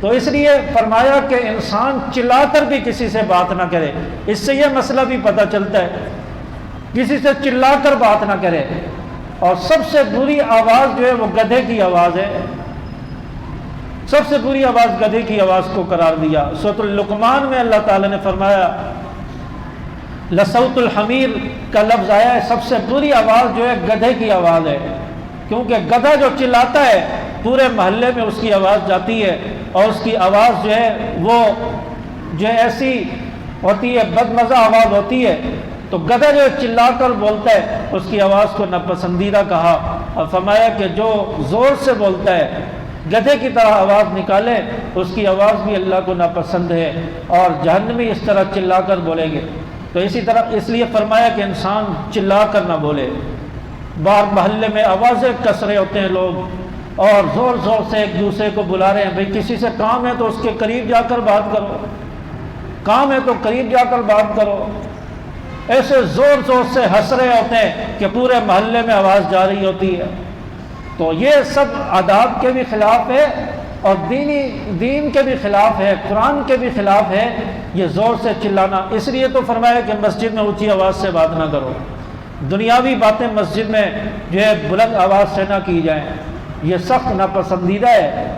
تو اس لیے فرمایا کہ انسان چلا کر بھی کسی سے بات نہ کرے. اس سے یہ مسئلہ بھی پتہ چلتا ہے کسی سے چلا کر بات نہ کرے. اور سب سے بری آواز جو ہے وہ گدھے کی آواز ہے. سب سے بری آواز گدھے کی آواز کو قرار دیا. سورۃ اللقمان میں اللہ تعالیٰ نے فرمایا لصوت الحمیر کا لفظ آیا ہے. سب سے بری آواز جو ہے گدھے کی آواز ہے، کیونکہ گدھا جو چلاتا ہے پورے محلے میں اس کی آواز جاتی ہے، اور اس کی آواز جو ہے وہ جو ہے ایسی ہوتی ہے، بدمزہ آواز ہوتی ہے. تو گدھا جو چلا کر بولتا ہے اس کی آواز کو ناپسندیدہ کہا، اور فرمایا کہ جو زور سے بولتا ہے گدھے کی طرح آواز نکالے اس کی آواز بھی اللہ کو ناپسند ہے، اور جہنمی اس طرح چلا کر بولیں گے. تو اسی طرح اس لیے فرمایا کہ انسان چلا کر نہ بولے. باہر محلے میں آوازیں کس رہے ہوتے ہیں لوگ، اور زور زور سے ایک دوسرے کو بلا رہے ہیں. بھئی کسی سے کام ہے تو اس کے قریب جا کر بات کرو، کام ہے تو قریب جا کر بات کرو. ایسے زور زور سے ہنس رہے ہوتے ہیں کہ پورے محلے میں آواز جا رہی ہوتی ہے. تو یہ سب آداب کے بھی خلاف ہے، اور دین کے بھی خلاف ہے، قرآن کے بھی خلاف ہے یہ زور سے چلانا. اس لیے تو فرمایا کہ مسجد میں اونچی آواز سے بات نہ کرو. دنیاوی باتیں مسجد میں جو ہے بلند آواز سے نہ کی جائیں، یہ سخت ناپسندیدہ ہے.